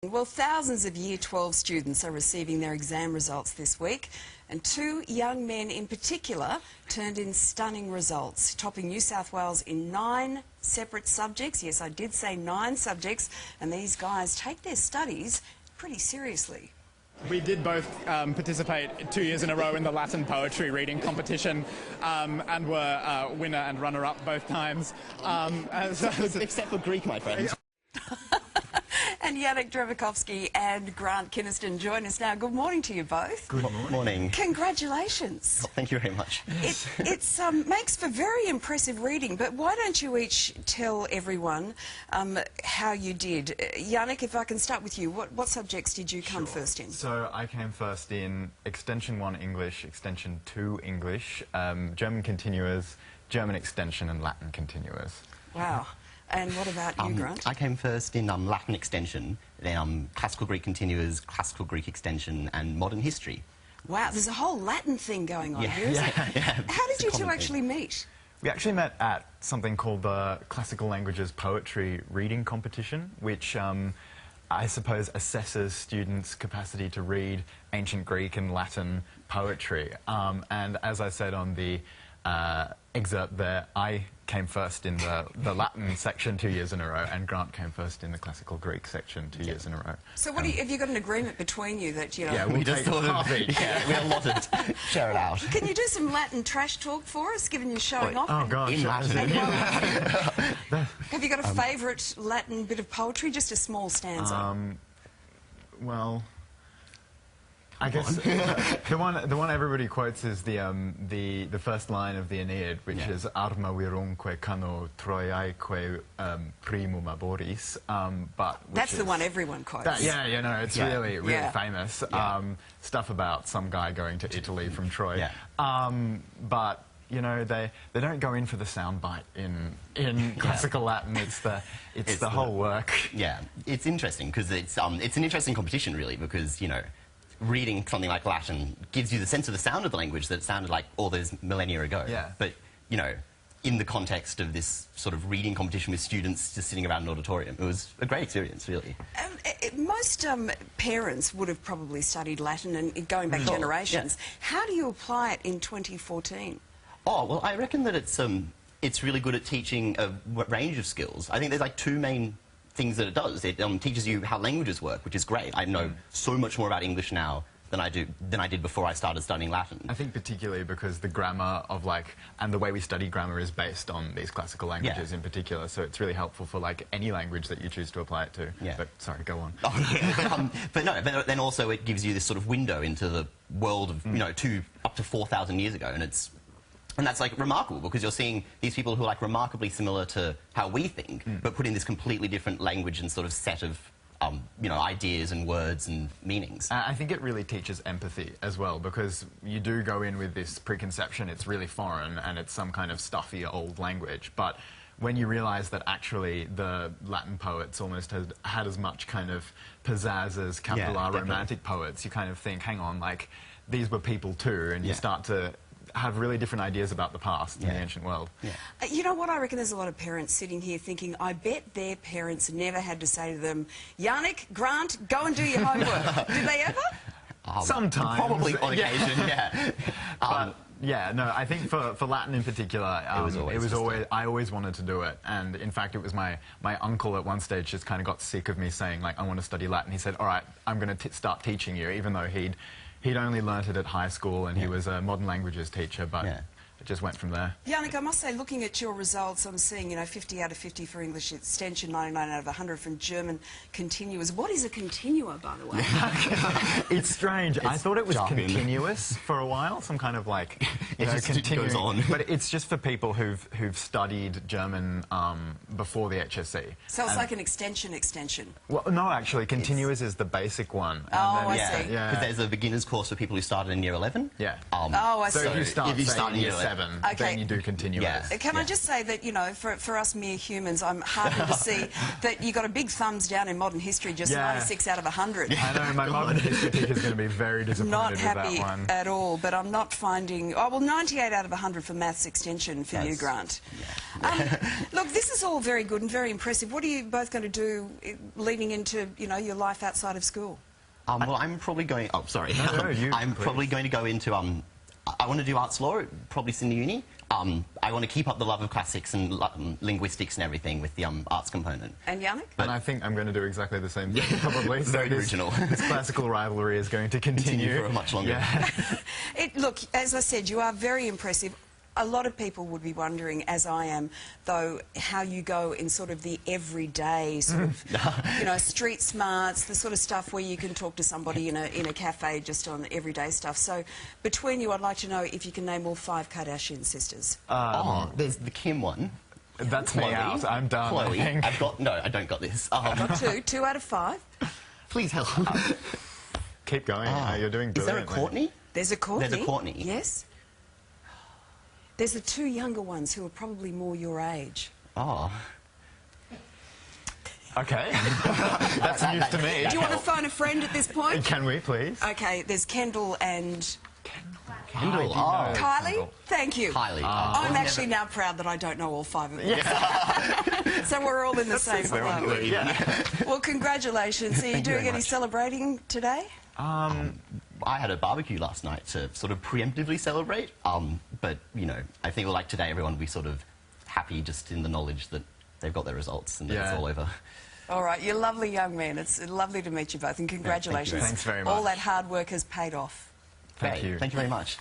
Well, thousands of Year 12 students are receiving their exam results this week, and two young men in particular turned in stunning results, topping New South Wales in 9 separate subjects. Yes, I did say 9 subjects, and these guys take their studies pretty seriously. We did both participate 2 years in a row in the Latin poetry reading competition and were winner and runner-up both times. Except for Greek, my friend. And Janek, Drevikovsky and Grant Kynaston join us now. Good morning to you both. Good morning. Congratulations. Oh, thank you very much. It makes for very impressive reading, but why don't you each tell everyone how you did? Janek, if I can start with you, what subjects did you come first in? So I came first in Extension 1 English, Extension 2 English, German Continuous, German Extension and Latin Continuous. Wow. And what about you, Grant? I came first in Latin Extension, then Classical Greek Continuous, Classical Greek Extension and Modern History. Wow, there's a whole Latin thing going on here, isn't there? How did you two actually meet? We actually met at something called the Classical Languages Poetry Reading Competition, which I suppose assesses students' capacity to read ancient Greek and Latin poetry. And as I said on the excerpt there, I came first in the Latin section 2 years in a row, and Grant came first in the Classical Greek section 2 years in a row. So what have you got an agreement between you that, you know... Yeah, we just thought half each. Yeah, we allotted. Share it out. Can you do some Latin trash talk for us, given you're showing off? Oh, gosh. In Latin. Have you got a favourite Latin bit of poetry? Just a small stanza. Well, I guess the one everybody quotes is the first line of the Aeneid, which is "Arma virumque cano Troiaeque primum aboris." But that's the one everyone quotes. You know, it's really famous. Stuff about some guy going to Italy from Troy. But you know, they don't go in for the soundbite in classical Latin. It's the whole work. Yeah, it's interesting because it's an interesting competition really, because you know, reading something like Latin gives you the sense of the sound of the language that sounded like all those millennia ago. Yeah. But, you know, in the context of this sort of reading competition with students just sitting around an auditorium, it was a great experience, really. Most parents would have probably studied Latin and going back generations. Yeah. How do you apply it in 2014? Oh, well, I reckon that it's really good at teaching a range of skills. I think there's like 2 main things that it does. It teaches you how languages work, which is great. I know so much more about English now than I did before I started studying Latin. I think particularly because the grammar of and the way we study grammar is based on these classical languages in particular, so it's really helpful for any language that you choose to apply it to. Yeah. But sorry, go on. But then also it gives you this sort of window into the world of, you know, up to 4,000 years ago, and that's remarkable because you're seeing these people who are remarkably similar to how we think, but put in this completely different language and sort of set of you know, ideas and words and meanings. I think it really teaches empathy as well, because you do go in with this preconception it's really foreign and it's some kind of stuffy old language, but when you realise that actually the Latin poets almost had as much kind of pizzazz as capital R Romantic poets, you kind of think, hang on, these were people too, and you start to have really different ideas about the past in the ancient world. Yeah. You know what, I reckon there's a lot of parents sitting here thinking, I bet their parents never had to say to them, Janek, Grant, go and do your homework. Did they ever? Sometimes. Probably on occasion, But, yeah, no, I think for Latin in particular, I always wanted to do it. And in fact, it was my uncle at one stage just kind of got sick of me saying, I want to study Latin. He said, all right, I'm going to start teaching you, even though he'd only learnt it at high school and he was a modern languages teacher, but it just went from there. Janek, I must say, looking at your results, I'm seeing, you know, 50 out of 50 for English Extension, 99 out of 100 from German Continuous. What is a continua, by the way? It's strange. I thought it was continuous for a while, some kind of continuing. Goes on. But it's just for people who've studied German before the HSC. So it's like an extension. Well, no, actually, continuous is the basic one. Oh, I see. Because there's a beginner's course for people who started in Year 11. Yeah. I see. So if you start in Year 7, 7, Okay. then you do continue Yeah. as. Can I just say that, you know, for us mere humans, I'm heartened to see that you got a big thumbs down in modern history, just 96 out of 100. I know, my modern history teacher is going to be very disappointed Not with happy that one. at all, but I'm not finding... Oh, well, 98 out of 100 for maths extension for you, That's- Grant. Look, this is all very good and very impressive. What are you both going to do leading into, you know, your life outside of school? Well, I'm probably going... Oh, sorry. No, you, I'm please. probably going to go into... I want to do arts law, probably Sydney Uni. I want to keep up the love of classics and linguistics and everything with the arts component. And Janek? And I think I'm going to do exactly the same thing, probably. So Very original. This classical rivalry is going to continue. For much longer. Yeah. Look, as I said, you are very impressive. A lot of people would be wondering, as I am, though, how you go in sort of the everyday sort of, you know, street smarts, the sort of stuff where you can talk to somebody in a cafe just on everyday stuff. So, between you, I'd like to know if you can name all 5 Kardashian sisters. There's the Kim one. That's me Chloe. out. I'm done, I Chloe. think. I don't got this. Got 2. 2 out of 5. Please help. Keep going. You're doing Is there a brilliantly. Courtney? There's a Courtney. There's a Courtney. Yes. There's the 2 younger ones who are probably more your age. Oh. Okay. That's news to me. Do you want to phone a friend at this point? Can we, please? Okay, there's Kendall and... Kendall. I do know Kylie? Kendall. Thank you. Kylie. I'm actually now proud that I don't know all 5 of them. So we're all in the same club. Yeah. Well, congratulations. Are you Thank you doing very any much. celebrating today? I had a barbecue last night to sort of preemptively celebrate. But, you know, I think like today everyone will be sort of happy just in the knowledge that they've got their results and that it's Yeah. all over. All right, you're lovely young men. It's lovely to meet you both, and congratulations. Thanks very much. All that hard work has paid off. Thank you. Thank you very much.